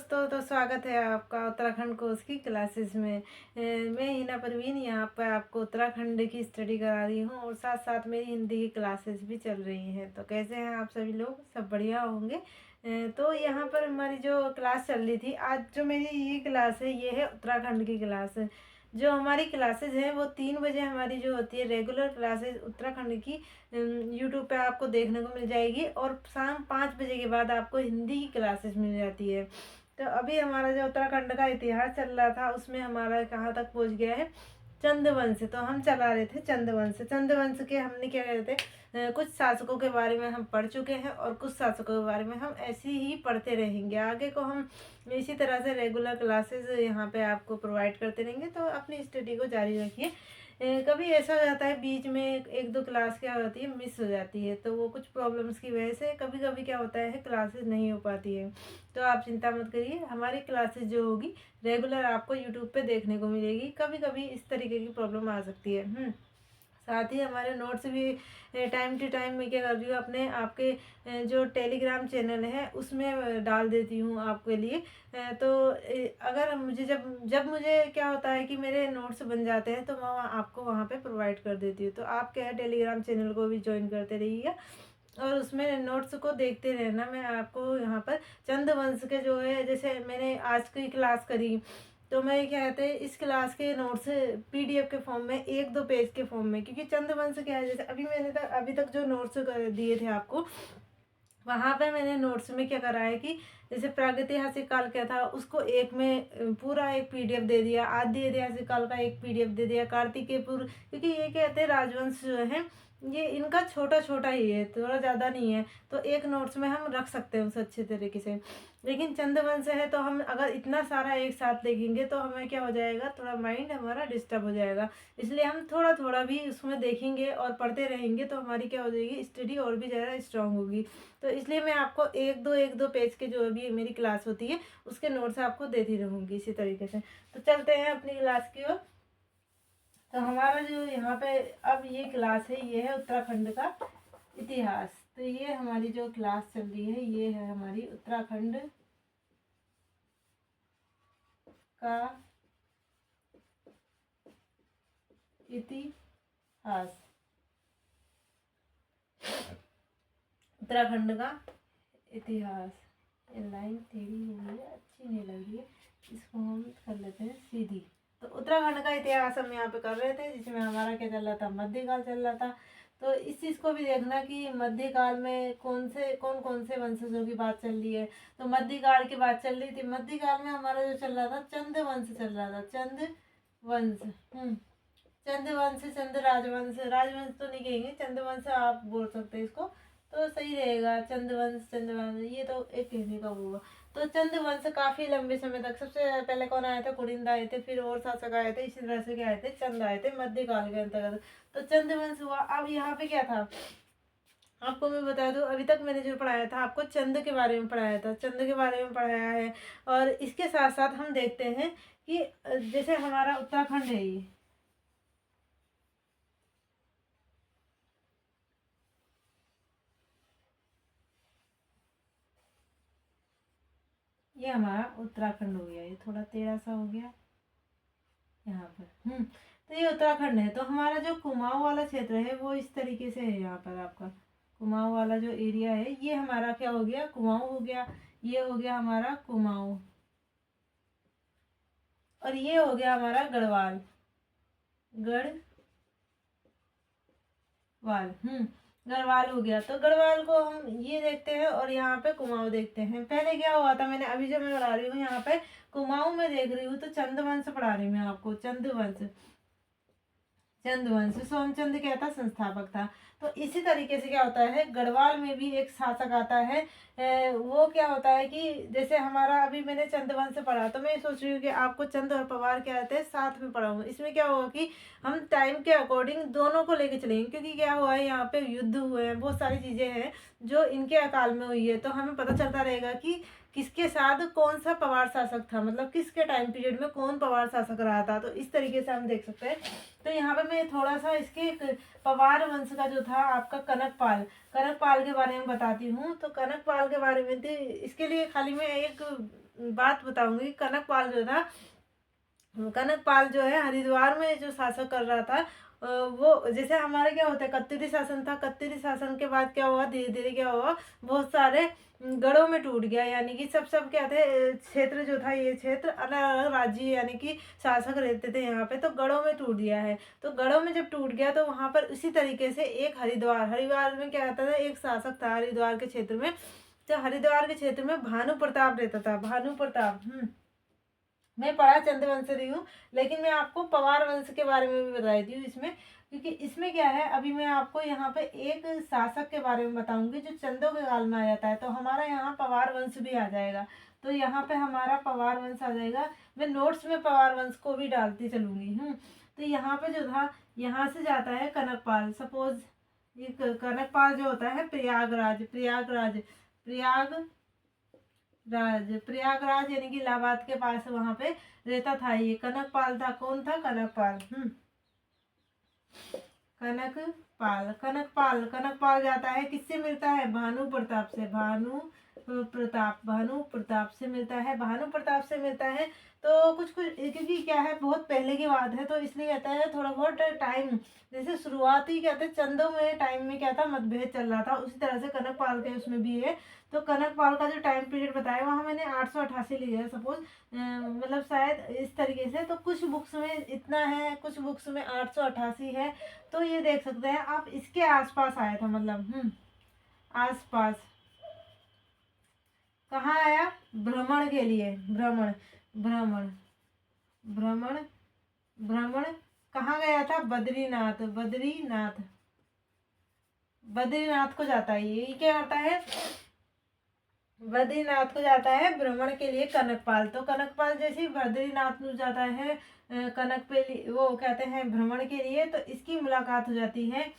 दोस्तों, तो स्वागत है आपका उत्तराखंड कोर्स की क्लासेस में। मैं हिना परवीन यहाँ पर आपको उत्तराखंड की स्टडी करा रही हूँ और साथ साथ मेरी हिंदी की क्लासेस भी चल रही हैं। तो कैसे हैं आप सभी लोग? सब बढ़िया होंगे। तो यहाँ पर हमारी जो क्लास चल रही थी, आज जो मेरी ये क्लास है ये है उत्तराखंड की क्लास। जो हमारी क्लासेस हैं वो 3 बजे हमारी जो होती है रेगुलर क्लासेस उत्तराखंड की यूट्यूब पे आपको देखने को मिल जाएगी, और शाम 5 बजे के बाद आपको हिंदी की क्लासेस मिल जाती है। तो अभी हमारा जो उत्तराखंड का इतिहास चल रहा था उसमें हमारा कहाँ तक पहुँच गया है, चंदवंश। तो हम चला रहे थे चंदवंश। चंदवंश के हमने क्या कहते हैं, कुछ शासकों के बारे में हम पढ़ चुके हैं और कुछ शासकों के बारे में हम ऐसे ही पढ़ते रहेंगे। आगे को हम इसी तरह से रेगुलर क्लासेस यहाँ पे आपको प्रोवाइड करते रहेंगे, तो अपनी स्टडी को जारी रखिए। कभी ऐसा हो जाता है बीच में एक दो क्लास क्या होती है मिस हो जाती है, तो वो कुछ प्रॉब्लम्स की वजह से कभी कभी क्या होता है क्लासेस नहीं हो पाती है। तो आप चिंता मत करिए, हमारी क्लासेस जो होगी रेगुलर आपको यूट्यूब पे देखने को मिलेगी। कभी कभी इस तरीके की प्रॉब्लम आ सकती है। साथ ही हमारे नोट्स भी टाइम टू टाइम मैं क्या कर रही हूँ, अपने आपके जो टेलीग्राम चैनल है उसमें डाल देती हूँ आपके लिए। तो अगर मुझे जब जब मुझे क्या होता है कि मेरे नोट्स बन जाते हैं तो मैं आपको वहाँ पे प्रोवाइड कर देती हूँ। तो आप क्या है टेलीग्राम चैनल को भी ज्वाइन करते रहिएगा और उसमें नोट्स को देखते रहना। मैं आपको यहाँ पर चंदवंश के जो है, जैसे मैंने आज की क्लास करी तो मैं क्या कहते हैं इस क्लास के नोट्स पीडीएफ के फॉर्म में 1-2 पेज के फॉर्म में, क्योंकि चंदवंश क्या है जैसे अभी तक जो नोट्स दिए थे आपको, वहाँ पे मैंने नोट्स में क्या करा है कि जैसे प्रागैतिहासिक काल क्या था उसको एक में पूरा एक पीडीएफ दे दिया, आदि ऐतिहासिक काल का एक पीडीएफ दे दिया, कार्तिकेय पूर्व, क्योंकि ये कहते हैं राजवंश जो है ये इनका छोटा छोटा ही है, थोड़ा ज़्यादा नहीं है, तो एक नोट्स में हम रख सकते हैं उसे अच्छे तरीके से। लेकिन चंद्रवंश है तो हम अगर इतना सारा एक साथ देखेंगे तो हमें क्या हो जाएगा, थोड़ा माइंड हमारा डिस्टर्ब हो जाएगा। इसलिए हम थोड़ा थोड़ा भी उसमें देखेंगे और पढ़ते रहेंगे तो हमारी क्या हो जाएगी, स्टडी और भी ज़्यादा स्ट्रांग होगी। तो इसलिए मैं आपको एक दो पेज के जो भी मेरी क्लास होती है उसके नोट्स आपको देती रहूँगी इसी तरीके से। तो चलते हैं अपनी क्लास की ओर। तो हमारा जो यहाँ पे अब ये क्लास है ये है उत्तराखंड का इतिहास। तो ये हमारी जो क्लास चल रही है ये है हमारी उत्तराखंड का इतिहास। उत्तराखंड का इतिहास। ये लाइन टेढ़ी हो गई है, अच्छी नहीं लग रही है, इसको हम कर लेते हैं सीधी। तो उत्तराखंड का इतिहास हम यहाँ पे कर रहे थे, जिसमें हमारा क्या चल रहा था, मध्यकाल चल रहा था। तो इस चीज़ को भी देखना कि मध्यकाल में कौन कौन से वंशजों की बात चल रही है। तो मध्यकाल की बात चल रही थी, मध्यकाल में हमारा जो चल रहा था चंद वंश चल रहा था, चंद वंश। चंद्रवंश, चंद्र राजवंश, राजवंश तो नहीं कहेंगे, चंद्रवंश आप बोल सकते हैं इसको, तो सही रहेगा। चंद्रवंश, चंद्रवंश ये तो एक कहने का वो हुआ। तो चंद्रवंश काफी लंबे समय तक, सबसे पहले कौन आए थे, कुरिंद आए थे, फिर और शासक आए थे, इसी तरह से क्या आए थे, चंद आए थे मध्यकाल के अंतर्गत। तो चंद्रवंश हुआ। अब यहाँ पे क्या था आपको मैं बता दूं, अभी तक मैंने जो पढ़ाया था आपको चंद के बारे में पढ़ाया था, चंद के बारे में पढ़ाया है। और इसके साथ साथ हम देखते हैं कि जैसे हमारा उत्तराखंड है ये हमारा उत्तराखंड हो गया, ये थोड़ा टेढ़ा सा हो गया यहाँ पर। तो ये उत्तराखंड है। तो हमारा जो कुमाऊं वाला क्षेत्र है वो इस तरीके से है। यहाँ पर आपका कुमाऊं वाला जो एरिया है ये हमारा क्या हो गया, कुमाऊं हो गया। ये हो गया हमारा कुमाऊं, और ये हो गया हमारा गढ़वाल, गढ़वाल। गढ़वाल हो गया। तो गढ़वाल को हम ये देखते हैं और यहाँ पे कुमाऊं देखते हैं। पहले क्या हुआ था, मैंने अभी जो मैं पढ़ा रही हूँ यहाँ पे कुमाऊं में देख रही हूँ तो चंद्रवंश पढ़ा रही हूँ मैं आपको, चंद्रवंश। चंद्रवंश सोमचंद क्या था, संस्थापक था। तो इसी तरीके से क्या होता है गढ़वाल में भी एक शासक आता है। वो क्या होता है कि जैसे हमारा अभी मैंने चंद्रवंश पढ़ा तो मैं सोच रही हूँ कि आपको चंद और पवार क्या आते हैं साथ में पढ़ाऊँ। इसमें क्या होगा कि हम टाइम के अकॉर्डिंग दोनों को लेके चलेंगे, क्योंकि क्या हुआ है यहाँ पे युद्ध हुए हैं, बहुत सारी चीजें हैं जो इनके अकाल में हुई है, तो हमें पता चलता रहेगा कि किसके साथ कौन सा पवार शासक था, मतलब किसके टाइम पीरियड में कौन पवार शासक रहा था। तो इस तरीके से हम देख सकते हैं। तो यहाँ पे मैं थोड़ा सा इसके पवार वंश का जो था आपका कनकपाल, कनकपाल के बारे में बताती हूँ। तो कनकपाल के बारे में इसके लिए खाली मैं एक बात बताऊंगी। कनकपाल जो था, कनकपाल जो है हरिद्वार में जो शासक कर रहा था, वो जैसे हमारे क्या होता है कत्यूरी शासन था, कत्यूरी शासन के बाद क्या हुआ, धीरे धीरे क्या हुआ, बहुत सारे गढ़ों में टूट गया। यानी कि सब सब क्या थे, क्षेत्र जो था, ये क्षेत्र अलग अलग राज्य यानी कि शासक रहते थे यहाँ पे, तो गढ़ों में टूट गया है। तो गढ़ों में जब टूट गया तो वहां पर उसी तरीके से एक हरिद्वार, हरिद्वार में क्या आता था, एक शासक था हरिद्वार के क्षेत्र में। तो हरिद्वार के क्षेत्र में भानु प्रताप रहता था, भानु प्रताप। मैं पढ़ा चंद्रवंश रही हूँ, लेकिन मैं आपको पवार वंश के बारे में भी बता देती हूँ इसमें, क्योंकि इसमें क्या है, अभी मैं आपको यहाँ पे एक शासक के बारे में बताऊंगी जो चंदों के काल में आ जाता है, तो हमारा यहाँ पवार वंश भी आ जाएगा। तो यहाँ पे हमारा पवार वंश आ जाएगा। मैं नोट्स में पवार वंश को भी डालती चलूंगी। तो यहाँ पे जो था, यहाँ से जाता है कनकपाल। सपोज ये कनकपाल जो होता है प्रयागराज, प्रयागराज यानी कि इलाहाबाद के पास वहां पे रहता था। ये कनकपाल था। कौन था? कनकपाल। कनकपाल जाता है, किससे मिलता है? भानु प्रताप से। भानु प्रताप से मिलता है, भानु प्रताप से मिलता है। तो कुछ कुछ, क्योंकि क्या है बहुत पहले की बात है, तो इसलिए कहता है थोड़ा बहुत टाइम, जैसे शुरुआती कहते हैं चंदों में टाइम में क्या था, मतभेद चल रहा था, उसी तरह से कनकपाल के उसमें भी है। तो कनकपाल का जो टाइम पीरियड बताया वहाँ मैंने 888 लिया है सपोज, मतलब शायद इस तरीके से। तो कुछ बुक्स में इतना है, कुछ बुक्स में 888 है। तो ये देख सकते हैं आप, इसके आसपास आया था, मतलब आसपास। कहाँ आया? भ्रमण के लिए, भ्रमण भ्रमण भ्रमण भ्रमण। कहाँ गया था? बद्रीनाथ। बद्रीनाथ को जाता है। ये क्या करता है? बद्रीनाथ को जाता है भ्रमण के लिए कनकपाल। तो कनकपाल जैसे ही बद्रीनाथ में जाता है, कनक पे वो कहते हैं भ्रमण के लिए, तो इसकी मुलाकात हो जाती है।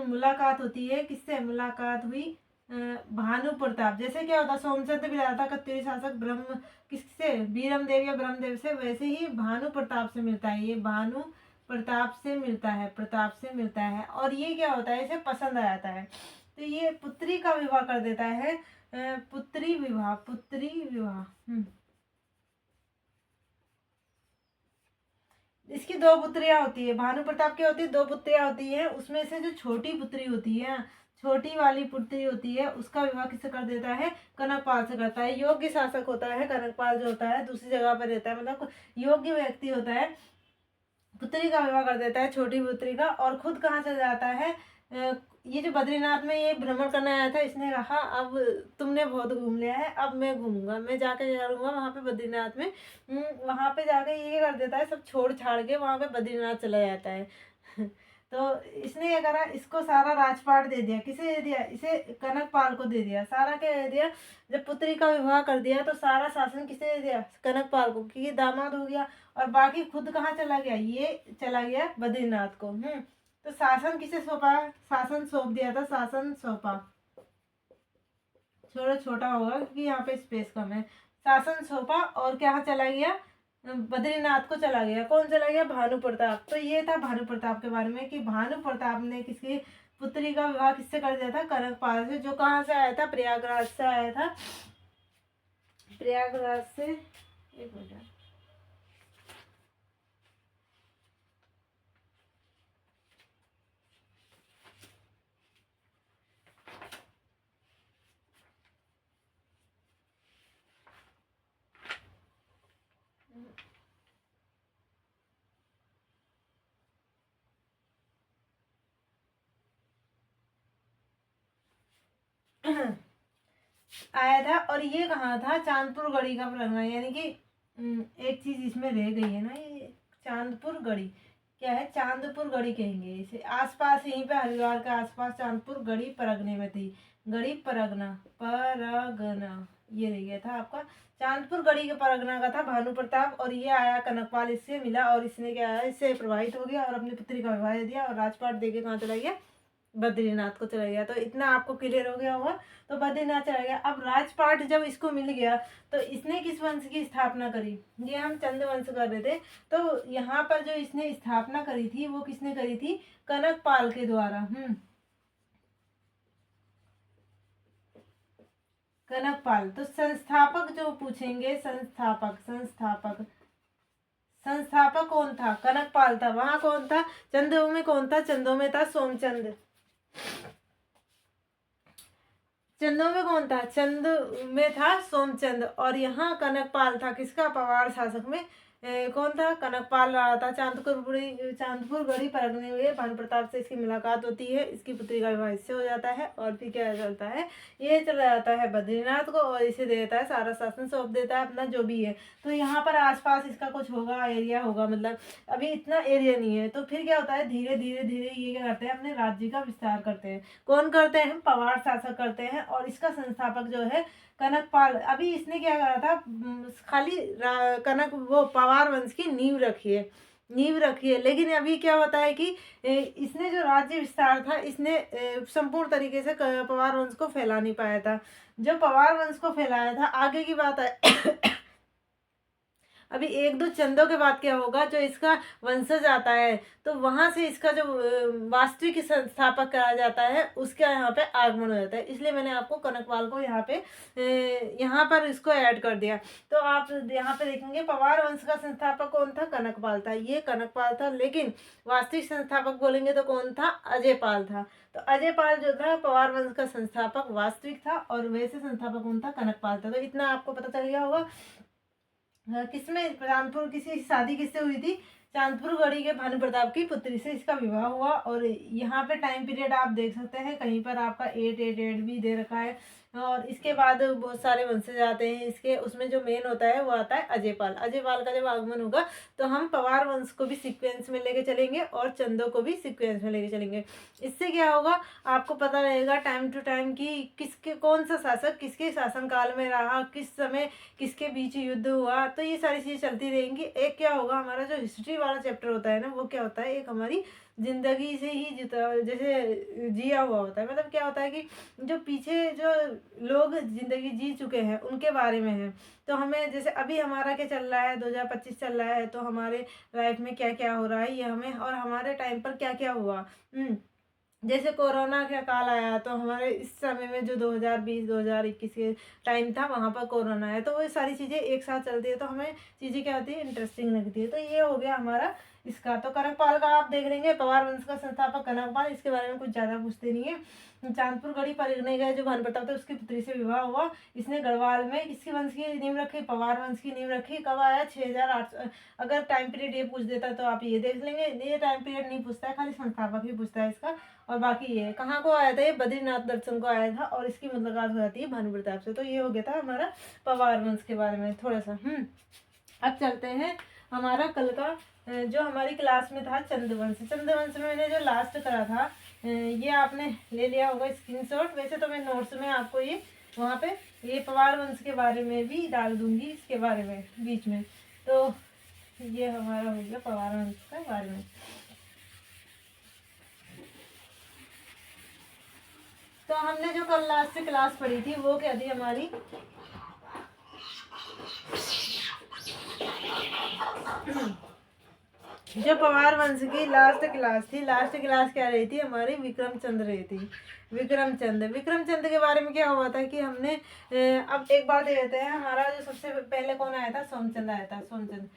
मुलाकात होती है किससे? मुलाकात हुई भानु प्रताप। जैसे क्या होता, सोमचंद्र भी आता कत्यूरी शासक ब्रह्म किससे? बीरमदेव या ब्रह्मदेव से, वैसे ही भानु प्रताप से मिलता है। ये भानु प्रताप से मिलता है, प्रताप से मिलता है। और ये क्या होता है, इसे पसंद आ जाता है, तो ये पुत्री का विवाह कर देता है। पुत्री विवाह, इसकी दो पुत्रियां होती है। भानु प्रताप की होती है, दो पुत्रियां होती है। उसमें से जो छोटी पुत्री होती है, छोटी वाली पुत्री होती है, उसका विवाह किससे कर देता है? कनकपाल से करता है। योग्य शासक होता है कनकपाल जो होता है, दूसरी जगह पर रहता है, मतलब योग्य व्यक्ति होता है। पुत्री का विवाह कर देता है, छोटी पुत्री का। और खुद कहाँ चला जाता है? ये जो बद्रीनाथ में ये भ्रमण करने आया था, इसने कहा अब तुमने बहुत घूम लिया है, अब मैं घूमूंगा, मैं जाके करूँगा वहाँ पे बद्रीनाथ में। वहाँ पे जाके ये कर देता है, सब छोड़ छाड़ के वहाँ पे बद्रीनाथ चला जाता है। तो इसने क्या करा, इसको सारा राजपाट दे दिया। किसे दे दिया? इसे कनकपाल को दे दिया। सारा क्या दे दिया? जब पुत्री का विवाह कर दिया तो सारा शासन किसे दे दिया? कनकपाल को, क्योंकि दामाद हो गया। और बाकी खुद कहाँ चला गया? ये चला गया बद्रीनाथ को। तो शासन किसे सौंपा? शासन सौंप दिया था, शासन सौंपा। थोड़ा छोटा होगा क्योंकि यहाँ पे स्पेस कम है। शासन सौंपा और क्या चला गया? बद्रीनाथ को चला गया। कौन चला गया? भानु प्रताप। तो ये था भानु प्रताप के बारे में, कि भानु प्रताप ने किसकी पुत्री का विवाह किससे कर दिया था? कनकपाल से, जो कहाँ से आया था? प्रयागराज से आया था। प्रयागराज से, एक मिनट, आया था। और ये कहाँ था? चांदपुर गढ़ी का परगना। यानी कि एक चीज इसमें रह गई है ना, ये चांदपुर गढ़ी क्या है? चांदपुर गढ़ी कहेंगे इसे। आसपास यहीं पे हरिद्वार के आसपास चांदपुर गढ़ी परगने में थी। गढ़ी परगना, ये रह गया था आपका। चांदपुर गढ़ी के परगना का था भानु प्रताप। और ये आया कनकपाल, इससे मिला और इसने क्या है, इससे प्रभावित हो गया और अपनी पुत्री का विवाह दे दिया और राजपाट देके कहाँ चला गया? बद्रीनाथ को चला गया। तो इतना आपको क्लियर हो गया होगा। तो बद्रीनाथ चला गया। अब राजपाट जब इसको मिल गया तो इसने किस वंश की स्थापना करी? ये हम चंद वंश कर रहे थे। तो यहाँ पर जो इसने स्थापना करी थी वो किसने करी थी? कनकपाल के द्वारा। कनकपाल। तो संस्थापक जो पूछेंगे, संस्थापक संस्थापक संस्थापक कौन था? कनकपाल था। वहां कौन था? चंदों में कौन था? चंदों में था सोमचंद। चंदों में कौन था? चंद में था सोमचंद। और यहाँ कनकपाल था किसका? पवार शासक में कौन था? कनकपाल रहा था। चांदपुर गढ़ी परगने हुए भानु प्रताप से इसकी मुलाकात होती है, इसकी पुत्री का विवाह इससे हो जाता है, और फिर क्या चलता है, ये चला जाता है बद्रीनाथ को, और इसे दे देता है सारा शासन सौंप देता है अपना जो भी है। तो यहाँ पर आसपास इसका कुछ होगा, एरिया होगा, मतलब अभी इतना एरिया नहीं है। तो फिर क्या होता है, धीरे धीरे धीरे ये क्या करते हैं, अपने राज्य का विस्तार करते हैं। कौन करते हैं? पवार शासक करते हैं। और इसका संस्थापक जो है कनकपाल। अभी इसने क्या करा था, खाली कनक वो पवार वंश की नींव रखी है। लेकिन अभी क्या होता है कि इसने जो राज्य विस्तार था, इसने संपूर्ण तरीके से पवार वंश को फैला नहीं पाया था। जो पवार वंश को फैलाया था, आगे की बात है अभी एक दो चंदों के बाद क्या होगा, जो इसका वंशज आता है, तो वहां से इसका जो वास्तविक संस्थापक कहा जाता है, उसका यहाँ पे आगमन हो जाता है। इसलिए मैंने आपको कनकपाल को यहाँ पर इसको ऐड कर दिया। तो आप यहाँ पे देखेंगे पवार वंश का संस्थापक कौन था? कनकपाल था। ये कनकपाल था। लेकिन वास्तविक संस्थापक बोलेंगे तो कौन था? अजयपाल था। तो अजयपाल जो था पवार वंश का संस्थापक वास्तविक था, और वैसे संस्थापक कौन था? कनकपाल था। तो इतना आपको पता चल गया होगा। किसमें? चांदपुर, किसी शादी किससे हुई थी? चांदपुर गढ़ी के भानु प्रताप की पुत्री से इसका विवाह हुआ। और यहाँ पे टाइम पीरियड आप देख सकते हैं, कहीं पर आपका 888 भी दे रखा है। और इसके बाद बहुत सारे वंशज आते हैं इसके। उसमें जो मेन होता है वो आता है अजयपाल। अजयपाल का जब आगमन होगा तो हम पवार वंश को भी सीक्वेंस में लेके चलेंगे, और चंदों को भी सीक्वेंस में लेके चलेंगे। इससे क्या होगा, आपको पता रहेगा टाइम टू टाइम कि किसके कौन सा शासक किसके शासनकाल में रहा, किस समय किसके बीच युद्ध हुआ। तो ये सारी चीज़ें चलती रहेंगी। एक क्या होगा, हमारा जो हिस्ट्री वाला चैप्टर होता है ना, वो क्या होता है, एक हमारी जिंदगी से ही जैसे जिया हुआ होता है। मतलब क्या होता है कि जो पीछे जो लोग जिंदगी जी चुके हैं उनके बारे में है। तो हमें जैसे अभी हमारा क्या चल रहा है, 2025 चल रहा है, तो हमारे लाइफ में क्या क्या हो रहा है ये हमें, और हमारे टाइम पर क्या क्या हुआ। जैसे कोरोना का काल आया, तो हमारे इस समय में जो 2020 2021 के टाइम था, वहाँ पर कोरोना आया। तो वो सारी चीज़ें एक साथ चलती है, तो हमें चीज़ें क्या होती है, इंटरेस्टिंग लगती है। तो ये हो गया हमारा इसका। तो कनकपाल का आप देख लेंगे, पवार वंश का संस्थापक कनकपाल, इसके बारे में कुछ ज़्यादा पूछते नहीं है। चांदपुर गढ़ी परगने गए जो भानु प्रताप था, उसकी पुत्री से विवाह हुआ। इसने गढ़वाल में इसकी वंश की नींव रखी, पवार वंश की नींव रखी। कब आया? 6800। अगर टाइम पीरियड ये पूछ देता तो आप ये देख लेंगे। ये टाइम पीरियड नहीं पूछता है, खाली संस्थापक ही पूछता है इसका। और बाकी ये कहाँ को आया था, ये बद्रीनाथ दर्शन को आया था, और इसकी मुलाकात हो जाती है भानु प्रताप से। तो ये हो गया था हमारा पवार वंश के बारे में थोड़ा सा। अब चलते हैं हमारा कल का जो हमारी क्लास में था चंद्रवंश। चंद्रवंश में मैंने जो लास्ट करा था, ये आपने ले लिया होगा स्क्रीनशॉट। वैसे तो मैं नोट्स में आपको ये वहाँ पे ये पवार वंश के बारे में भी डाल दूंगी, इसके बारे में बीच में। तो ये हमारा हो गया पवार वंश के बारे में। तो हमने जो कल लास्ट क्लास पढ़ी थी वो क्या थी हमारी, जो पवार वंश की लास्ट क्लास थी। लास्ट क्लास क्या रही थी हमारी? विक्रमचंद्र रही थी। विक्रमचंद्र के बारे में क्या हुआ था कि हमने अब एक बार दे देते हैं। हमारा जो सबसे पहले कौन आया था? सोमचंद आया था। सोमचंद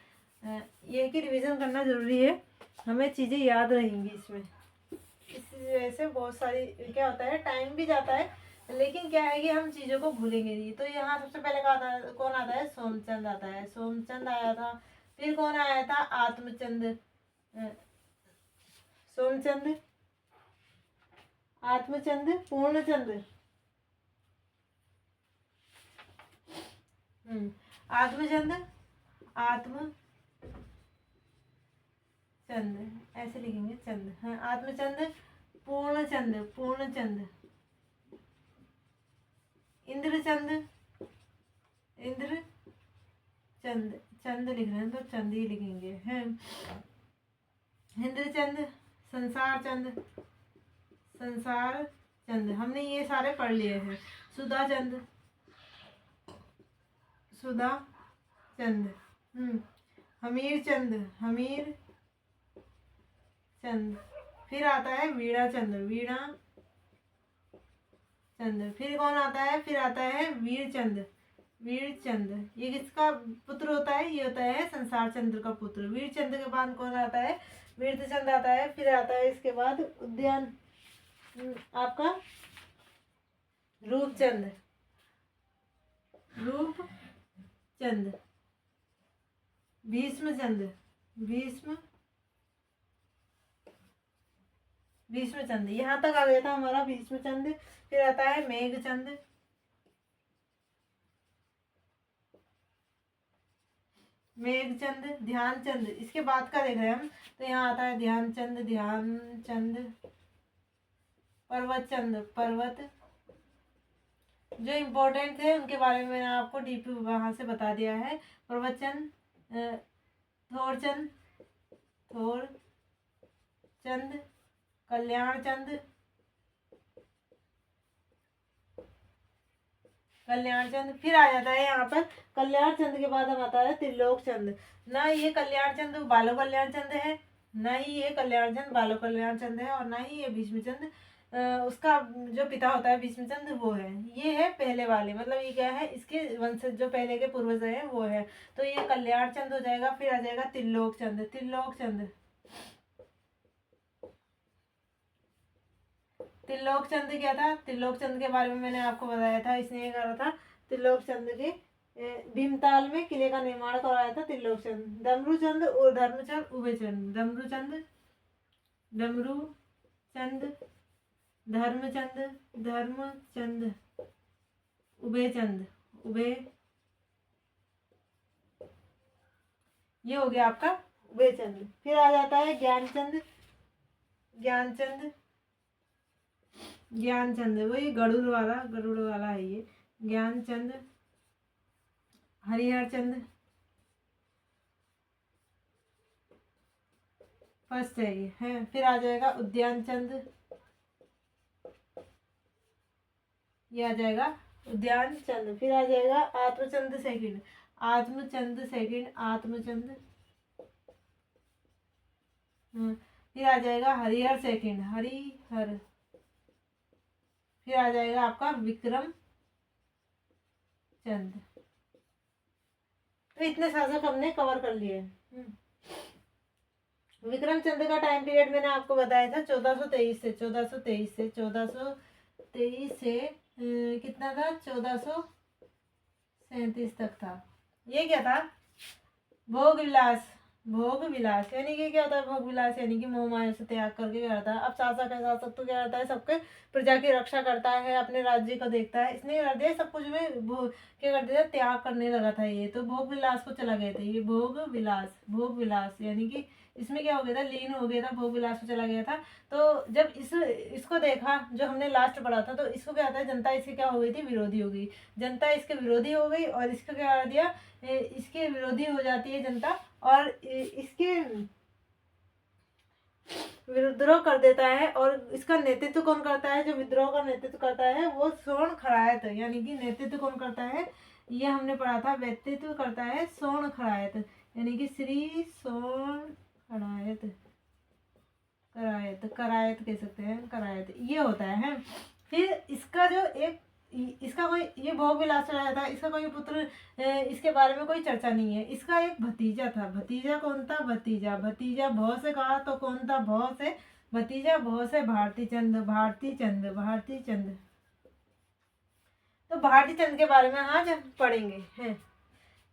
ये कि रिवीजन करना जरूरी है, हमें चीज़ें याद रहेंगी इसमें। इस वजह से बहुत सारी क्या होता है, टाइम भी जाता है, लेकिन क्या है कि हम चीज़ों को भूलेंगे नहीं। तो यहाँ सबसे पहले कौन आता है? सोमचंद आता है। सोमचंद आया था। फिर कौन आया था? आत्मचंद। सोमचंद, आत्मचंद, पूर्णचंद। आत्मचंद, आत्मचंद, ऐसे लिखेंगे चंद। हाँ, आत्मचंद, पूर्णचंद, पूर्णचंद, इंद्रचंद, इंद्रचंद, चंद लिख रहे हैं तो चंद ही लिखेंगे हैं। इंद्रचंद, संसार चंद, संसार चंद, हमने ये सारे पढ़ लिए हैं। सुधा चंद, सुधा चंद, हमीर चंद, हमीर चंद। फिर आता है वीणा चंद, वीणा चंद। फिर कौन आता है, फिर आता है वीरचंद। वीरचंद ये किसका पुत्र होता है, ये होता है संसार चंद्र का पुत्र। वीरचंद के बाद कौन आता है, वीरचंद आता है। फिर आता है इसके बाद उद्यान आपका रूपचंद। रूपचंद, भीष्मचंद। भीष्म भीष्मचंद, यहाँ तक आ गया था हमारा भीष्मचंद। फिर आता है मेघचंद। मेघचंद, ध्यानचंद इसके बाद का देख रहे हैं हम, तो यहाँ आता है ध्यानचंद। ध्यानचंद, पर्वतचंद। पर्वत, जो इम्पोर्टेंट थे उनके बारे में मैंने आपको डीपी वहाँ से बता दिया है। पर्वतचंद, थोरचंद। थोरचंद, कल्याणचंद। कल्याणचंद, फिर आ जाता है यहाँ पर कल्याणचंद के बाद हम आता है त्रिलोकचंद। ना ये कल्याणचंद बालो कल्याणचंद है, ना ही ये कल्याणचंद बालो कल्याणचंद है, और ना ही ये भीष्मचंद उसका जो पिता होता है भीष्मचंद वो है। ये है पहले वाले, मतलब ये क्या है, इसके वंशज जो पहले के पूर्वज हैं वो है। तो ये कल्याणचंद हो जाएगा। फिर आ जाएगा त्रिलोकचंद। त्रिलोकचंद, त्रिलोकचंद क्या था, त्रिलोकचंद के बारे में मैंने आपको बताया था। इसने ये करा था त्रिलोकचंद के भीमताल में किले का निर्माण करवाया था त्रिलोकचंद। डमरूचंद और धर्मचंद उभयचंद। डमरूचंद, डमरूचंद, धर्मचंद, धर्मचंद, उभयचंद। उभय, ये हो गया आपका उभयचंद। फिर आ जाता है ज्ञानचंद। ज्ञानचंद, ज्ञानचंद वही गरुड़ वाला है ये। ज्ञानचंद, हरिहरचंद फर्स्ट है ये है। फिर आ जाएगा उद्यानचंद, ये आ जाएगा उद्यानचंद। फिर आ जाएगा आत्मचंद सेकंड। आत्मचंद सेकंड, आत्मचंद। फिर आ जाएगा हरिहर सेकंड, हरिहर। फिर आ जाएगा आपका विक्रम चंद। तो इतने शासक हमने कवर कर लिए। विक्रम चंद का टाइम पीरियड मैंने आपको बताया था 1423 से 1423 से 1423 से कितना था, 1437 तक था। ये क्या था, भोग विलास। भोग विलास यानी कि क्या होता है, भोग विलास यानी कि मोह माया से त्याग करके क्या करता है। अब शासक है, शासक तो क्या करता है, सबके प्रजा की रक्षा करता है, अपने राज्य को देखता है। इसने कर दिया सब कुछ में क्या कर दिया, त्याग करने लगा था ये, तो भोग विलास को चला गया था ये। भोग विलास, भोग विलास यानी कि इसमें क्या हो गया था, लीन हो गया था, भोग विलास में चला गया था। तो जब इसको देखा, जो हमने लास्ट पढ़ा था, तो इसको क्या होता है, जनता इसकी क्या हो गई थी, विरोधी हो गई। जनता इसके विरोधी हो गई, और इसको क्या कर दिया, इसके विरोधी हो जाती है जनता, और इसके विद्रोह कर देता है। और इसका नेतृत्व कौन करता है, जो विद्रोह का नेतृत्व करता है वो सोण खरायत, यानी कि नेतृत्व कौन करता है, ये हमने पढ़ा था, व्यक्तित्व करता है सोण खरायत, यानी कि श्री सोण खरायत, करायत, करायत कह सकते हैं, करायत ये होता है। फिर इसका जो एक इसका कोई, ये भोग विलास रहा था, इसका कोई पुत्र, इसके बारे में कोई चर्चा नहीं है। इसका एक भतीजा था। भतीजा कौन था, भतीजा, भतीजा भौ से कहा तो कौन था, भौ से, भतीजा भौ से भारती चंद, भारती चंद, भारती चंद। तो भारती चंद के बारे में आज हम पढ़ेंगे हैं।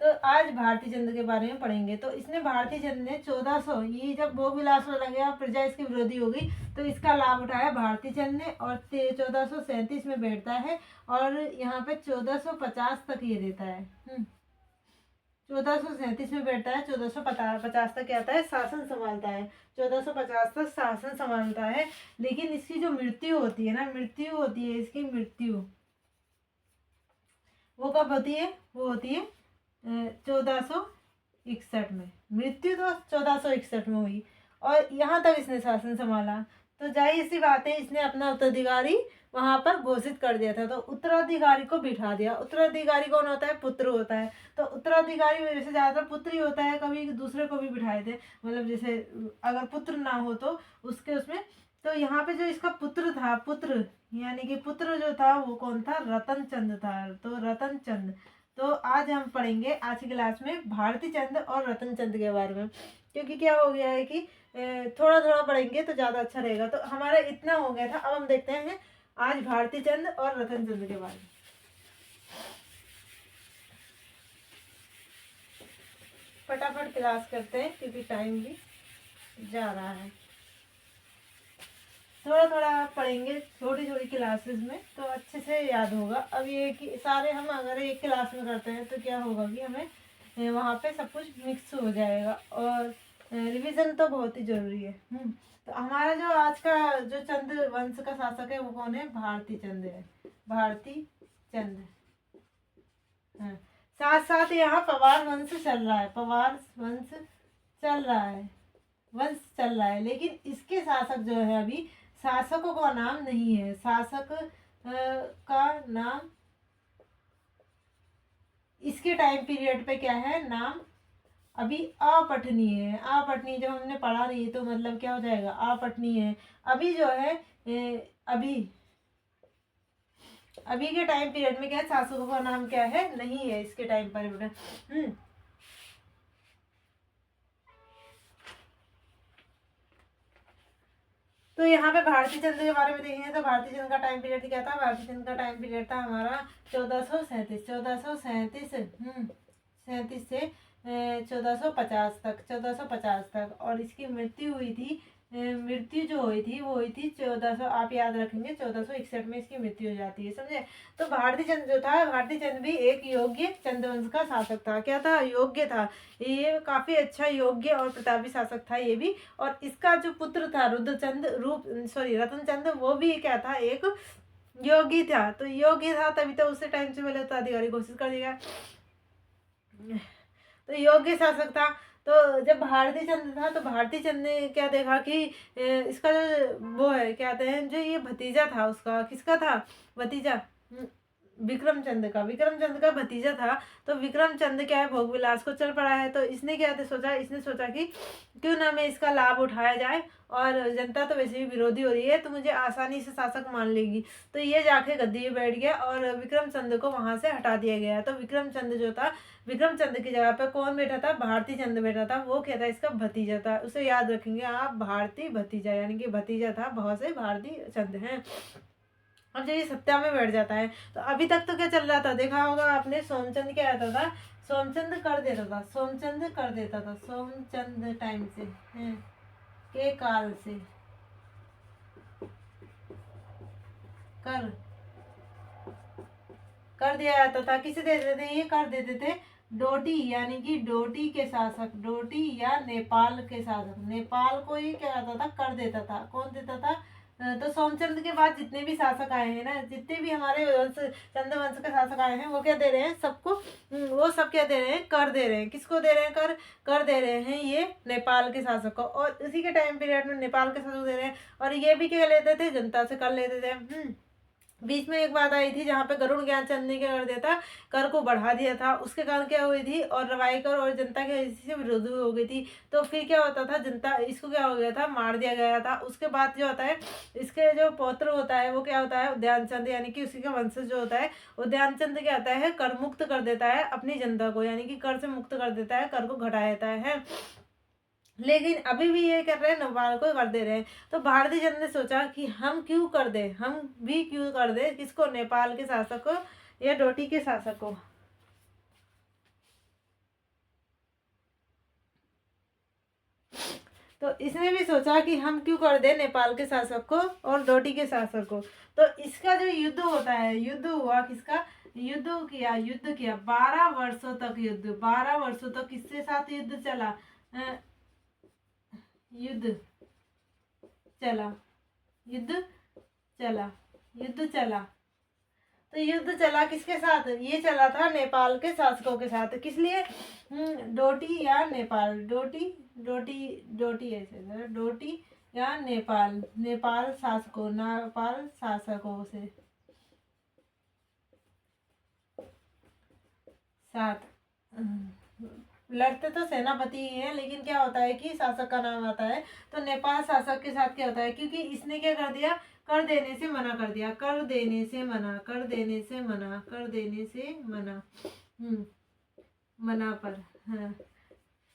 तो आज भारती चंद के बारे में पढ़ेंगे। तो इसने, भारती चंद ने 1400, ये जब भोग विलास में लगे और प्रजा इसकी विरोधी हो गई, तो इसका लाभ उठाया भारती चंद ने, और 1437 में बैठता है, और यहाँ पे 1450 तक ये रहता है। 1437 में बैठता है, 1450 तक क्या आता है, शासन संभालता है। 1450 तक शासन संभालता है। लेकिन इसकी जो मृत्यु होती है ना, मृत्यु होती है इसकी, मृत्यु वो कब होती है, वो होती है 1461 में। मृत्यु तो 1461 में हुई, और यहाँ तक इसने शासन संभाला। तो जाहिर सी बात है, इसने अपना उत्तराधिकारी वहाँ पर घोषित कर दिया था, तो उत्तराधिकारी को बिठा दिया। उत्तराधिकारी कौन होता है, पुत्र होता है। तो उत्तराधिकारी वैसे ज़्यादातर पुत्र ही होता है, कभी दूसरे को भी बिठाए थे, मतलब जैसे अगर पुत्र ना हो तो उसके उसमें। तो यहाँ पे जो इसका पुत्र था, पुत्र यानी कि पुत्र जो था वो कौन था, रतन चंद था। तो रतन चंद, तो आज हम पढ़ेंगे आज की क्लास में भारती चंद और रतन चंद के बारे में, क्योंकि क्या हो गया है कि थोड़ा थोड़ा पढ़ेंगे तो ज़्यादा अच्छा रहेगा। तो हमारा इतना हो गया था, अब हम देखते हैं आज भारती चंद और रतन चंद के बारे में। फटाफट क्लास करते हैं क्योंकि टाइम भी जा रहा है। थोड़ा थोड़ा आप पढ़ेंगे छोटी छोटी क्लासेस में तो अच्छे से याद होगा। अब ये कि सारे हम अगर एक क्लास में करते हैं तो क्या होगा कि हमें वहाँ पे सब कुछ मिक्स हो जाएगा, और रिवीजन तो बहुत ही ज़रूरी है। तो हमारा जो आज का जो चंद वंश का शासक है वो कौन है, भारती चंद है, भारती चंद। हाँ, साथ साथ यहाँ पवार वंश चल रहा है, पवार वंश चल रहा है, वंश चल रहा है, लेकिन इसके शासक जो है अभी शासकों का नाम नहीं है, शासक का नाम इसके टाइम पीरियड पे क्या है, नाम अभी अपठनीय है। अपठनीय जब हमने पढ़ा नहीं तो मतलब क्या हो जाएगा, अपठनीय है। अभी जो है अभी अभी के टाइम पीरियड में क्या है, शासकों का नाम क्या है, नहीं है इसके टाइम पीरियड। तो यहाँ पे भारती चंद के बारे में देखेंगे तो भारती चंद का टाइम पीरियड क्या था, भारती चंद का टाइम पीरियड था हमारा 1437 सैंतीस से 1450 तक, और इसकी मृत्यु हुई थी, मृत्यु जो हुई थी वो हुई थी 1400, आप याद रखेंगे 1461 में इसकी मृत्यु हो जाती है, समझे। तो भारती चंद जो था, भारती चंद भी एक योग्य चंद्रवंश का शासक था। क्या था, योग्य था, ये काफी अच्छा योग्य और प्रतापी शासक था ये भी। और इसका जो पुत्र था रुद्रचंद रतन चंद, वो भी क्या था, एक योगी था। तो योगी था तभी तो उस टाइम से पहले उत्तराधिकारी घोषित कर दिया, तो योग्य शासक था। तो जब भारती चंद था तो भारती चंद ने क्या देखा कि इसका जो वो है क्या कहते हैं, जो ये भतीजा था उसका, किसका था भतीजा, विक्रम चंद का भतीजा था। तो विक्रम चंद क्या है, भोग विलास को चल पड़ा है। तो इसने क्या सोचा, इसने सोचा कि क्यों ना मैं इसका लाभ उठाया जाए, और जनता तो वैसे भी विरोधी हो रही है तो मुझे आसानी से शासक मान लेगी। तो ये जाके गद्दी में बैठ गया और विक्रम चंद को वहां से हटा दिया गया। तो विक्रम चंद जो था, विक्रम चंद की जगह पर कौन बैठा था, भारती चंद बैठा था। वो क्या था, इसका भतीजा था। उसे याद रखेंगे आप, भारती भतीजा, यानी कि भतीजा था बहुत से भारती चंद हैं। अब जब ये सत्या में बैठ जाता है तो अभी तक तो क्या चल रहा था, देखा होगा आपने, सोमचंद क्या आता था, सोमचंद कर देता था, सोमचंद कर देता था, सोमचंद टाइम से के काल से कर कर दिया जाता था। किसे देते थे, ये कर देते थे डोटी, यानी कि डोटी के शासक, डोटी या नेपाल के शासक, नेपाल को ये क्या आता था, कर देता था। कौन देता था, तो सोमचंद के बाद जितने भी शासक आए हैं ना, जितने भी हमारे वंश चंद्र वंश के शासक आए हैं, वो क्या दे रहे हैं सबको, वो सब क्या दे रहे हैं, कर दे रहे हैं। किसको दे रहे हैं, कर दे रहे हैं, ये नेपाल के शासक को। और इसी के टाइम पीरियड में नेपाल के शासक दे रहे हैं, और ये भी क्या लेते थे, जनता से कर लेते थे। बीच में एक बात आई थी जहाँ पे गरुड़ ज्ञानचंद ने क्या कर दिया था, कर को बढ़ा दिया था। उसके कारण क्या हुई थी, और रवाईकर और जनता के से विरोध हो गई थी। तो फिर क्या होता था, जनता इसको क्या हो गया था, मार दिया गया था। उसके बाद जो होता है, इसके जो पौत्र होता है वो क्या होता है, उदयनचंद, यानी कि उसी का वंशज जो होता है उदयनचंद, क्या आता है, कर मुक्त कर देता है अपनी जनता को, यानी कि कर से मुक्त कर देता है, कर को घटा देता है। लेकिन अभी भी ये कर रहे हैं, नेपाल को कर दे रहे हैं। तो भारतीय जनता ने सोचा कि हम क्यों कर दे, हम भी क्यों कर दे, किसको, नेपाल के शासक को या डोटी के शासक को। तो इसने भी सोचा कि हम क्यों कर दे नेपाल के शासक को और डोटी के शासक को। तो इसका जो युद्ध होता है, युद्ध हुआ किसका, युद्ध किया 12 वर्षों तक, युद्ध 12 वर्षों तक किसके साथ युद्ध चला, युद्ध चला, युद्ध चला, युद्ध चला। तो युद्ध चला किसके साथ, ये चला था नेपाल के शासकों के साथ। किस लिए, डोटी या नेपाल, डोटी डोटी डोटी ऐसे, डोटी या नेपाल, नेपाल शासकों से साथ लड़ते तो सेनापति ही है, लेकिन क्या होता है कि शासक का नाम आता है। तो नेपाल शासक के साथ क्या होता है, क्योंकि इसने क्या कर दिया, कर देने से मना कर दिया, कर देने से मना, कर देने से मना, कर देने से मना। मना पर, हाँ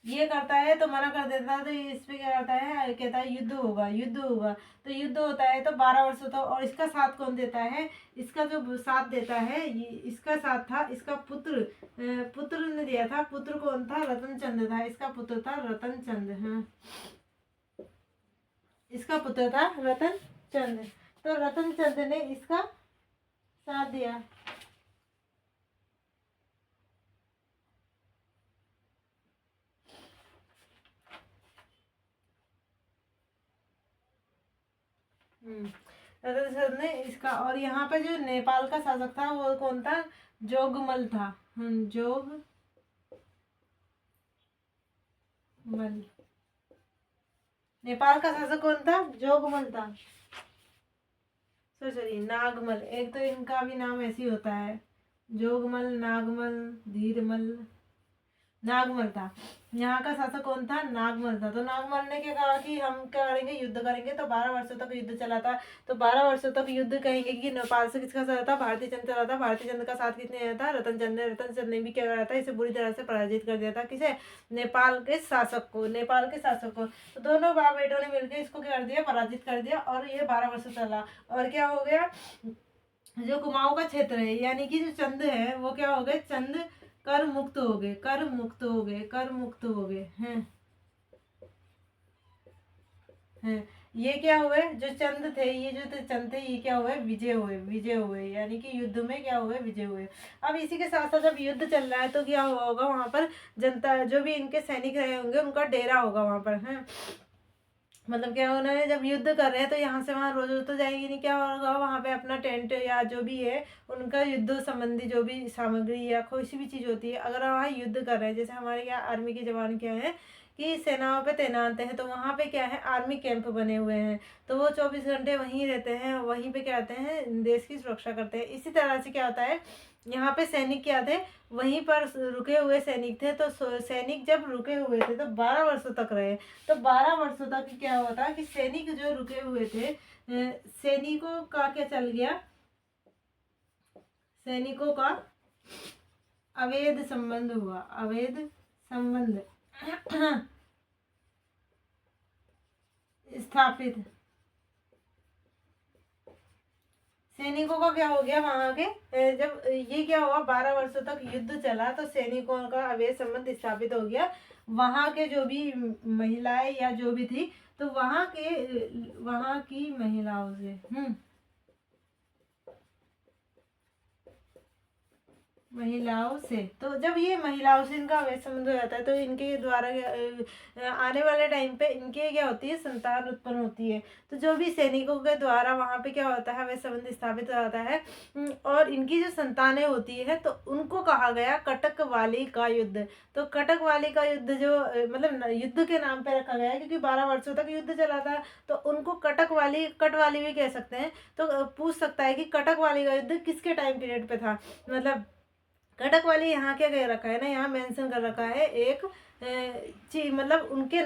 ये करता है तो मना कर देता है, तो इस पे क्या करता है, कहता है युद्ध होगा, युद्ध होगा। तो युद्ध होता है तो 12 वर्ष होता है। और इसका साथ कौन देता है, इसका जो साथ देता है, ये इसका साथ था इसका पुत्र, पुत्र ने दिया था। पुत्र कौन था, रतन चंद था। इसका पुत्र था रतन चंद। हाँ इसका पुत्र था रतन चंद। तो रतन चंद ने इसका साथ दिया। रतन चंद ने इसका। और यहाँ पे जो नेपाल का शासक था वो कौन था, जोगमल था। जोगमल, नेपाल का शासक कौन था, जोगमल था। सॉरी नागमल, एक तो इनका भी नाम ऐसे ही होता है, जोगमल, नागमल, धीरमल, नागमल था। यहाँ का शासक कौन था, नागमल था। तो नागमल ने क्या कहा कि हम क्या करेंगे, युद्ध करेंगे। तो 12 वर्षों तक युद्ध चला था। तो 12 वर्षों तक युद्ध कहेंगे कि नेपाल से किसका साथ था, भारती चंद चला था। भारती चंद का साथ किसने दिया था, रतन चंद ने। रतन चंद ने भी क्या करा था, इसे बुरी तरह से पराजित कर दिया था। किसे, नेपाल के शासक को, नेपाल के शासक को। तो दोनों बाप बेटों ने मिलकर इसको क्या कर दिया, पराजित कर दिया। और ये 12 वर्ष चला। और क्या हो गया, जो कुमाऊं का क्षेत्र है यानी कि जो चंद है वो क्या हो गए, चंद कर मुक्त हो गए, कर मुक्त हो गए, कर मुक्त हो गए हैं। हैं ये क्या हुए, जो चंद थे, ये जो चंद थे, ये क्या हुए, विजय हुए, विजय हुए। यानी कि युद्ध में क्या हुए, विजय हुए। अब इसी के साथ साथ जब युद्ध चल रहा है तो क्या हुआ होगा, वहां पर जनता, जो भी इनके सैनिक रहे होंगे, उनका डेरा होगा वहां पर है। मतलब क्या, उन्होंने जब युद्ध कर रहे हैं तो यहाँ से वहाँ रोज रोज तो जाएंगे नहीं, क्या होगा वहाँ पे अपना टेंट या जो भी है उनका युद्ध संबंधी जो भी सामग्री या कोई सी भी चीज़ होती है, अगर वहाँ युद्ध कर रहे हैं, जैसे हमारे यहाँ आर्मी के जवान क्या है कि सेनाओं पे तैनात हैं, तो वहाँ पे क्या है, आर्मी कैंप बने हुए हैं। तो वो 24 घंटे वहीं रहते हैं, वहीं पे क्या आते हैं, देश की सुरक्षा करते हैं। इसी तरह से क्या होता है, यहाँ पे सैनिक क्या थे, वहीं पर रुके हुए सैनिक थे। तो सैनिक जब रुके हुए थे तो 12 वर्षों तक रहे। तो 12 वर्षों तक क्या हुआ था कि सैनिक जो रुके हुए थे, सैनिकों का क्या चल गया, सैनिकों का अवैध संबंध हुआ, अवैध संबंध स्थापित। सैनिकों का क्या हो गया वहां के, जब ये क्या हुआ, 12 वर्षों तक युद्ध चला तो सैनिकों का अवैध संबंध स्थापित हो गया। वहां के जो भी महिलाएं या जो भी थी, तो वहां की महिलाओं से महिलाओं से, तो जब ये महिलाओं से इनका अवैध संबंध हो जाता है तो इनके द्वारा आने वाले टाइम पे इनके क्या होती है, संतान उत्पन्न होती है। तो जो भी सैनिकों के द्वारा वहां पे क्या होता है, अवैध संबंध स्थापित हो जाता है। और इनकी जो संतानें होती है तो उनको कहा गया कटक वाली का युद्ध। तो कटक वाली का युद्ध जो मतलब युद्ध के नाम पे रखा गया है क्योंकि 12 वर्षों तक युद्ध चला था। तो उनको कटक वाली, कट वाली भी कह सकते हैं। तो पूछ सकता है कि कटक वाली का युद्ध किसके टाइम पीरियड पे था। मतलब कटक वाली यहाँ क्या कह रखा है ना, यहाँ मेंशन कर रखा है एक चीज, मतलब उनके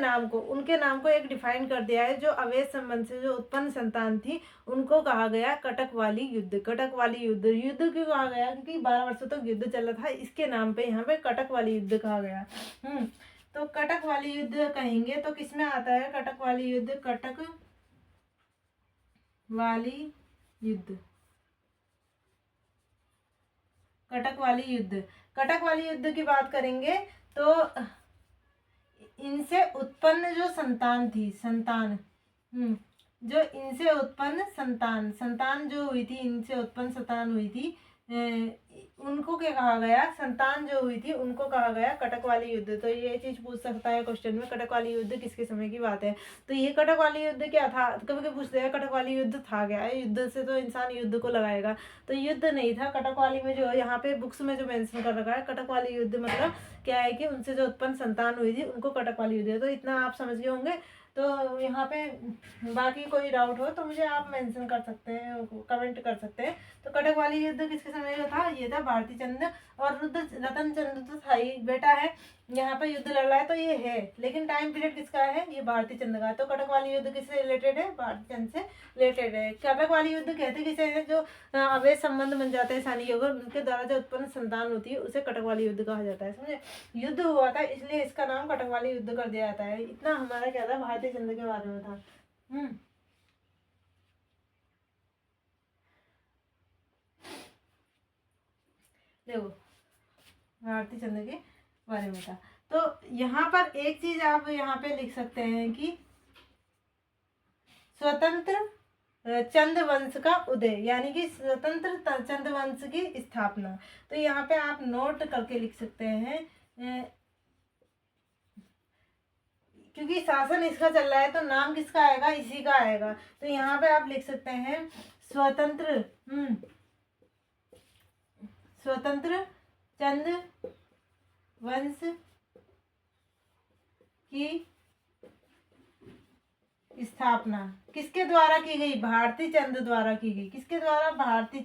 नाम को एक डिफाइन कर दिया है। जो अवैध संबंध से जो उत्पन्न संतान थी उनको कहा गया कटक वाली युद्ध। कटक वाली युद्ध, युद्ध क्यों कहा गया, क्योंकि 12 वर्षों तक युद्ध चला था, इसके नाम पे यहाँ पे कटक वाली युद्ध कहा गया। तो कटक वाली युद्ध कहेंगे तो किसमें आता है कटक वाली युद्ध, कटक वाली युद्ध, कटक वाली युद्ध। कटक वाली युद्ध की बात करेंगे तो इनसे उत्पन्न जो संतान थी, संतान जो इनसे उत्पन्न संतान जो हुई थी, इनसे उत्पन्न संतान हुई थी, उनको क्या कहा गया, संतान जो हुई थी उनको कहा गया कटक वाली युद्ध। तो ये चीज पूछ सकता है क्वेश्चन में, कटक वाली युद्ध किसके समय की बात है। तो ये कटक वाली युद्ध क्या था, कभी कभी पूछते हैं कटक वाली युद्ध था क्या, युद्ध से तो इंसान युद्ध को लगाएगा, तो युद्ध नहीं था। कटक वाली में जो यहाँ पे बुक्स में जो मेंशन कर रखा है, कटक वाली युद्ध मतलब क्या है कि उनसे जो उत्पन्न संतान हुई थी उनको कटक वाली युद्ध है। तो इतना आप समझ गए होंगे। तो यहाँ पे बाकी कोई डाउट हो तो मुझे आप मेंशन कर सकते हैं, कमेंट कर सकते हैं। तो कटक वाली युद्ध किसके समय का था, ये किया था भारती चंद और रतन चंद तो था ही बेटा है, यहाँ पे युद्ध लड़ रहा है तो ये है, लेकिन टाइम पीरियड किसका है, ये भारती चंद का। तो कटक वाली युद्ध किससे रिलेटेड है, भारती चंद से रिलेटेड है। कटक वाली युद्ध कहते किसे हैं, जो अवैध संबंध बन जाते हैं सैनिकों को, उनके द्वारा जो उत्पन्न संतान होती है उसे कटक वाली युद्ध कहा जाता है, समझे। युद्ध हुआ था इसलिए इसका नाम कटक वाली युद्ध कर दिया जाता है। इतना हमारा क्या था, भारती चंद के बारे में था। देखो भारती चंद के बारे में था। तो यहाँ पर एक चीज आप यहाँ पे लिख सकते हैं कि स्वतंत्र चंद वंश का उदय, यानी कि स्वतंत्र चंद वंश की स्थापना। तो यहाँ पे आप नोट करके लिख सकते हैं, क्योंकि शासन इसका चल रहा है तो नाम किसका आएगा, इसी का आएगा। तो यहाँ पे आप लिख सकते हैं स्वतंत्र स्वतंत्र चंद वंश की स्थापना किसके द्वारा की गई, भारती चंद द्वारा की गई। किसके द्वारा, भारती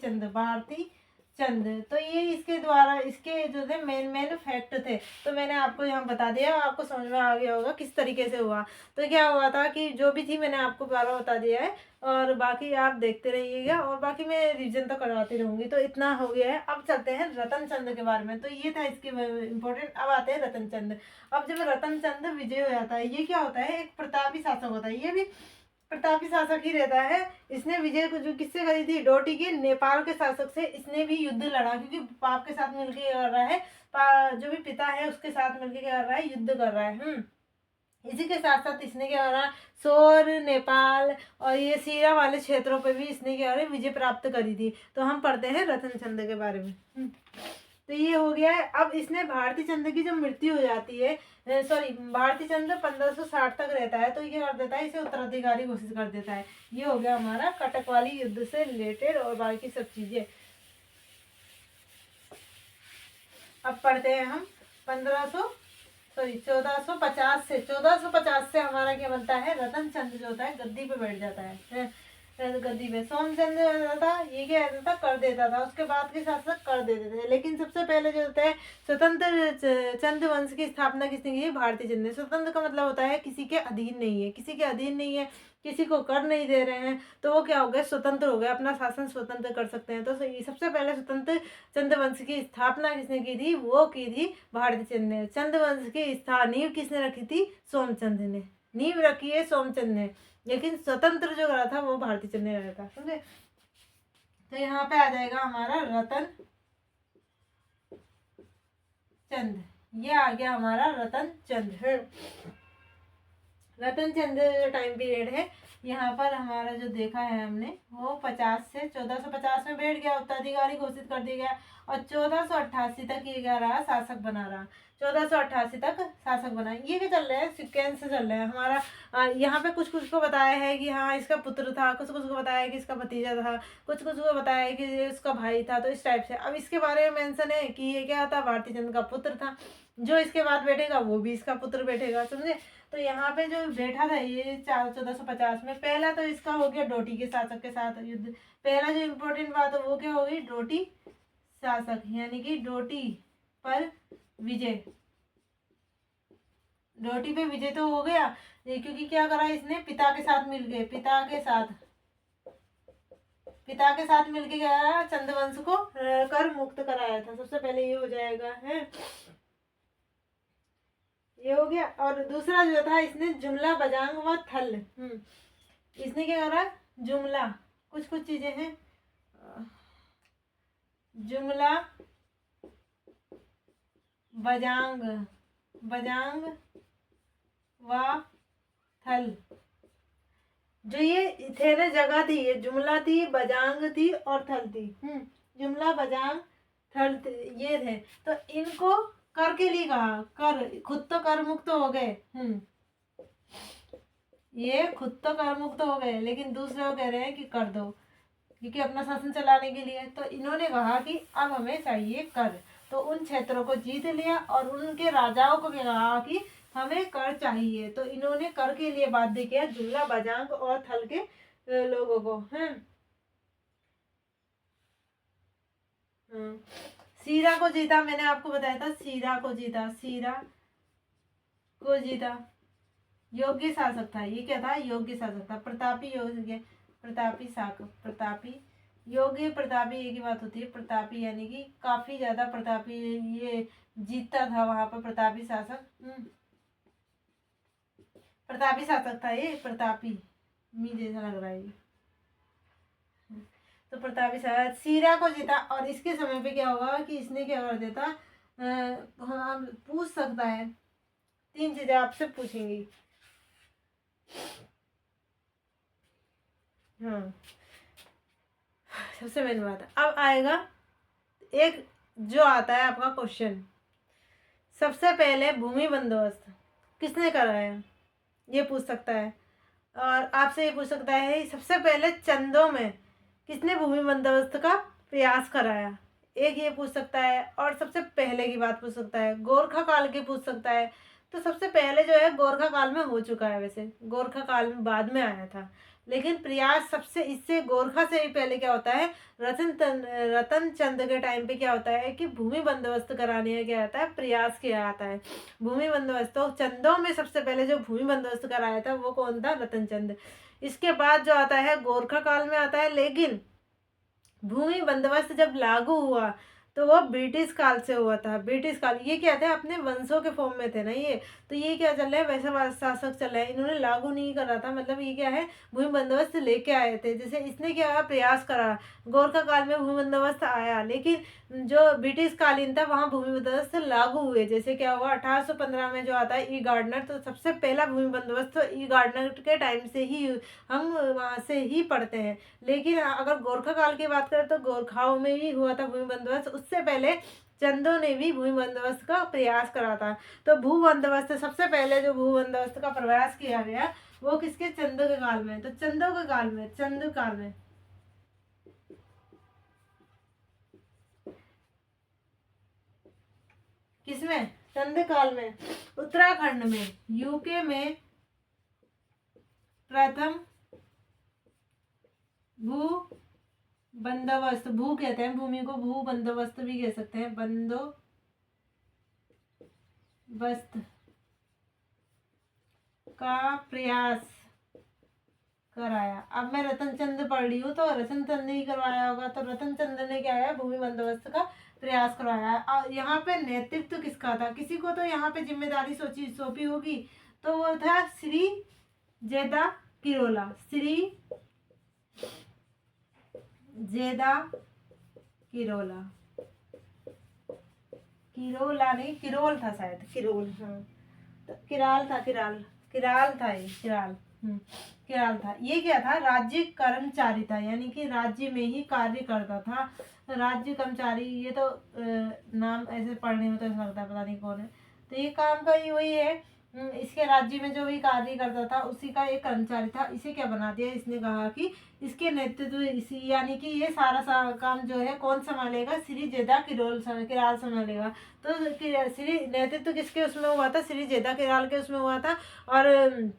चंद। तो ये इसके द्वारा, इसके जो थे मेन फैक्ट थे, तो मैंने आपको यहाँ बता दिया, आपको समझ में आ गया होगा किस तरीके से हुआ। तो क्या हुआ था कि जो भी थी मैंने आपको बारह बता दिया है, और बाकी आप देखते रहिएगा, और बाकी मैं रिवीजन तो करवाती रहूंगी। तो इतना हो गया है। अब चलते हैं रतन चंद के बारे में। तो ये था इसके इम्पोर्टेंट। अब आते हैं रतन चंद। अब जब रतन चंद विजय हो जाता है, ये क्या होता है, एक प्रतापी शासक होता है। ये भी प्रतापी शासक ही रहता है। इसने विजय को जो किससे करी थी, डोटी के नेपाल के शासक से इसने भी युद्ध लड़ा, क्योंकि बाप के साथ मिलकर कर रहा है, जो भी पिता है उसके साथ मिलकर क्या कर रहा है, युद्ध कर रहा है। इसी के साथ साथ इसने क्या करा, सोर, नेपाल और ये सीरा वाले क्षेत्रों पे भी इसने क्या करा, विजय प्राप्त करी थी। तो हम पढ़ते हैं रतन चंद के बारे में। तो ये हो गया है। अब इसने भारती चंद की जब मृत्यु हो जाती है, सॉरी भारती चंद 1560 तक रहता है, तो ये कर देता है, इसे उत्तराधिकारी घोषित कर देता है। ये हो गया हमारा कटक वाली युद्ध से रिलेटेड और बाकी सब चीजें। अब पढ़ते हैं हम 1450 से हमारा क्या बनता है, रतन चंद जो होता है गद्दी पे बैठ जाता है। गद्दी पे सोमचंद था, ये क्या रहता था, कर देता था, उसके बाद के साथ साथ कर देते थे। लेकिन सबसे पहले जो होता है स्वतंत्र चंद वंश की स्थापना किसने की है, भारती चंद ने। स्वतंत्र का मतलब होता है किसी के अधीन नहीं है, किसी के अधीन नहीं है, किसी को कर नहीं दे रहे हैं, तो वो क्या हो गए, स्वतंत्र हो गए, अपना शासन स्वतंत्र कर सकते हैं। तो सबसे पहले स्वतंत्र चंद वंश की स्थापना किसने की थी, वो की थी भारती चंद ने। चंद वंश की नींव किसने रखी थी, सोमचंद ने। नींव रखी है सोमचंद ने, लेकिन स्वतंत्र जो करा था वो भारती चंद ने करा था, समझे। तो यहाँ पे आ जाएगा हमारा रतन चंद। ये आ गया हमारा रतन चंद है। रतन चंद जो टाइम पीरियड है, यहाँ पर हमारा जो देखा है हमने, वो 50 से 1450 में बैठ गया, उत्तराधिकारी घोषित कर दिया गया, और 1488 तक ये क्या रहा, शासक बना रहा। 1488 तक शासक बना। ये क्या चल रहा है, सिक्वेंस से चल रहा है हमारा। यहाँ पे कुछ कुछ को बताया है कि हाँ इसका पुत्र था, कुछ कुछ को बताया है कि इसका भतीजा था, कुछ कुछ को बताया है कि इसका भाई था। तो इस टाइप से अब इसके बारे में मेंशन है कि ये क्या था, भारती चंद का पुत्र था। जो इसके बाद बैठेगा वो भी इसका पुत्र बैठेगा, समझे। तो यहाँ पे जो बैठा था ये 1450 में, पहला तो इसका हो गया डोटी के शासक के साथ युद्ध। पहला जो इम्पोर्टेंट बात है वो क्या हो गई, डोटी शासक, यानी कि डोटी पर विजय। डोटी पे विजय तो हो गया, क्योंकि क्या करा इसने, पिता के साथ मिल गए, पिता के साथ मिलके गया, चंद्रवंश को कर मुक्त कराया था। सबसे पहले ये हो जाएगा है, ये हो गया। और दूसरा जो था, इसने जुमला, बजांग व थल, इसने क्या करा, जुमला, कुछ कुछ चीजें हैं, जुमला, बजांग व थल, जो ये थे ना जगह थी, ये जुमला थी, बजांग थी और थल थी। जुमला, बजांग, थल ये थे। तो इनको कर के लिए कहा, कर, खुद तो कर मुक्त हो गए, ये खुद तो कर मुक्त हो गए, लेकिन दूसरे को कह रहे हैं कि कर दो, क्योंकि अपना शासन चलाने के लिए। तो इन्होंने कहा कि अब हमें चाहिए कर। तो उन क्षेत्रों को जीत लिया और उनके राजाओं को कहा कि हमें कर चाहिए। तो इन्होंने कर के लिए बाध्य किया जुमला, बजांग और थल के लोगों को। सीरा को जीता, मैंने आपको बताया था, सीरा को जीता, सीरा को जीता। योग्य शासक था, ये क्या था, योग्य शासक था। प्रतापी, योग्य, प्रतापी, शासक, प्रतापी, योग्य, प्रतापी एक ही बात होती है। प्रतापी यानी कि काफी ज्यादा प्रतापी, ये जीतता था वहां पर, प्रतापी शासक। प्रतापी शासक था ये, प्रतापी, मी जैसा लग रहा है ये। तो प्रतापी शासक सीरा को जीता। और इसके समय पे क्या हुआ कि इसने क्या कर देता, हाँ पूछ सकता है, 3 चीजें आपसे पूछेंगी। हाँ, सबसे मेन बात है अब आएगा एक जो आता है आपका क्वेश्चन, सबसे पहले भूमि बंदोबस्त किसने कराया, ये पूछ सकता है। और आपसे ये पूछ सकता है सबसे पहले चंदों में किसने भूमि बंदोबस्त का प्रयास कराया, एक ये पूछ सकता है। और सबसे पहले की बात पूछ सकता है, गोरखा काल की पूछ सकता है। तो सबसे पहले जो है गोरखा काल में हो चुका है, वैसे गोरखा काल में बाद में आया था, लेकिन प्रयास सबसे इससे गोरखा से भी पहले क्या होता है, रतन चंद के टाइम पे क्या होता है कि भूमि बंदोबस्त कराने का क्या आता है, प्रयास किया जाता है। भूमि बंदोबस्त तो चंदों में सबसे पहले जो भूमि बंदोबस्त कराया था वो कौन था, रतन चंद। इसके बाद जो आता है गोरखा काल में आता है, लेकिन भूमि बंदोबस्त जब लागू हुआ तो वो ब्रिटिश काल से हुआ था। ब्रिटिश काल ये क्या थे, अपने वंशों के फॉर्म में थे ना ये, तो ये क्या चल रहा है, वैसा शासक चल रहा है, इन्होंने लागू नहीं करा था, मतलब ये क्या है, भूमि बंदोबस्त लेके आए थे। जैसे इसने क्या प्रयास करा, गोरखा काल में भूमि बंदोबस्त आया, लेकिन जो ब्रिटिश कालीन था वहाँ भूमि बंदोबस्त लागू हुए। जैसे क्या हुआ 1815 में जो आता है ई गार्डनर, तो सबसे पहला भूमि बंदोबस्त तो ई गार्डनर के टाइम से ही हम वहाँ से ही पढ़ते हैं। लेकिन अगर गोरखा काल की बात करें तो गोरखाओं में भी हुआ था भूमि बंदोबस्त, उससे पहले चंदों ने भी भूमि बंदोबस्त का प्रयास करा था। तो भू बंदोबस्त सबसे पहले जो भू बंदोबस्त का प्रयास किया गया वो किसके, चंदों के काल में। तो चंदों के काल में, चंद काल में, किसमें, चंद काल में, उत्तराखंड में, यूके में प्रथम भू बंदोबस्त, भू कहते हैं भूमि को, भू बंदोबस्त भी कह सकते हैं, बंदोबस्त का प्रयास कराया। अब मैं रतन चंद पढ़ रही हूँ तो रतन चंद ने ही करवाया होगा, तो रतन चंद ने क्या है, भूमि बंदोबस्त का प्रयास करवाया। और यहाँ पे नेतृत्व किसका था, किसी को तो यहाँ पे जिम्मेदारी सौंपी होगी, तो वो था श्री जेदा किरोला, श्री जेदा किरोला, किरोला नहीं, किरोल था शायद, किरोल, हाँ तो किराल था, किराल था ये, किराल, किराल था। ये क्या था, राज्य कर्मचारी था, यानी कि राज्य में ही कार्य करता था, राज्य कर्मचारी। ये तो नाम ऐसे पढ़ने में तो ऐसा लगता है पता नहीं कौन है, तो ये काम का ही वही है, इसके राज्य में जो भी कार्य करता था उसी का एक कर्मचारी था। इसे क्या बना दिया, इसने कहा कि इसके नेतृत्व इसी, यानी कि ये सारा काम जो है कौन संभालेगा, श्री जेदा किराल संभालेगा। तो श्री नेतृत्व किसके उसमें हुआ था, श्री जेदा किराल के उसमें हुआ था। और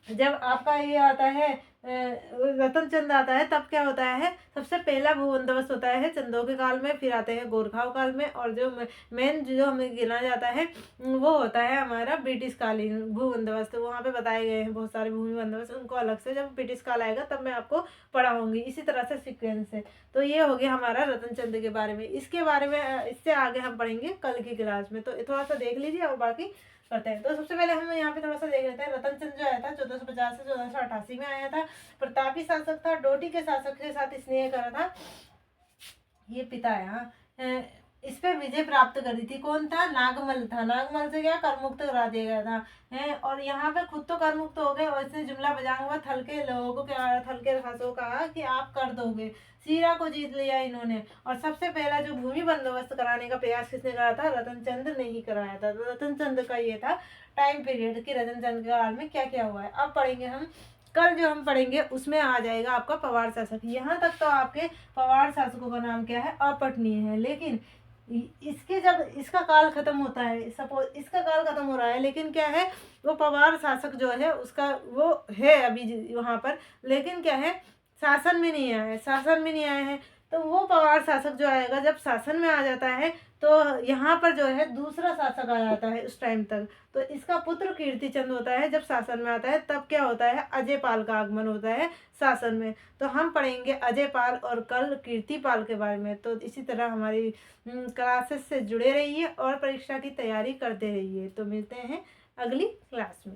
जब आपका ये आता है रतन चंद आता है, तब क्या होता है, सबसे पहला भू बंदोबस्त होता है चंदों के काल में, फिर आते हैं गोरखाओं काल में, और जो मेन जो हमें गिना जाता है वो होता है हमारा ब्रिटिश कालीन भू बंदोबस्त। वहाँ पे बताए गए हैं बहुत सारे भूमि बंदोबस्त, उनको अलग से जब ब्रिटिश काल आएगा तब मैं आपको पढ़ाऊंगी इसी तरह से सीक्वेंस से। तो ये हो गया हमारा रतन चंद के बारे में। इसके बारे में इससे आगे हम पढ़ेंगे कल की क्लास में, तो थोड़ा सा देख लीजिए और बाकी करते हैं। तो सबसे पहले हम यहाँ पे थोड़ा सा देख लेते हैं। रतन चंद जो आया था 1450 से 1488 में आया था, प्रतापी शासक था, डोटी के शासक के साथ स्नेह करा था, ये पिता है। हाँ, इस पे विजय प्राप्त करी थी, कौन था, नागमल था। नागमल से क्या करमुक्त करा दिया गया था है, और यहाँ पे खुद तो करमुक्त हो गए और इसने जुमला बजाऊंगा, थल के लोगों को क्या, थल के शासकों कहा कि आप कर दोगे। सीरा को जीत लिया इन्होंने। और सबसे पहला जो भूमि बंदोबस्त कराने का प्रयास किसने करा था, रतन चंद ने ही कराया था। तो रतन चंद का ये था टाइम पीरियड कि रतन चंद के काल में क्या क्या हुआ है। अब पढ़ेंगे हम, कल जो हम पढ़ेंगे उसमें आ जाएगा आपका पवार शासक। यहाँ तक तो आपके पवार शासकों का नाम क्या है, अपठनीय है, लेकिन इसके जब इसका काल खत्म होता है, सपोज इसका काल खत्म हो रहा है, लेकिन क्या है, वो पवार शासक जो है उसका वो है अभी वहाँ पर, लेकिन क्या है, शासन में नहीं आया है, शासन में नहीं आया है। तो वो पवार शासक जो आएगा जब शासन में आ जाता है तो यहाँ पर जो है दूसरा शासक आ जाता है उस टाइम तक। तो इसका पुत्र कीर्तिचंद होता है जब शासन में आता है, तब क्या होता है, अजय पाल का आगमन होता है शासन में। तो हम पढ़ेंगे अजय पाल और कल कीर्तिपाल के बारे में। तो इसी तरह हमारी क्लासेस से जुड़े रहिए और परीक्षा की तैयारी करते रहिए। तो मिलते हैं अगली क्लास में।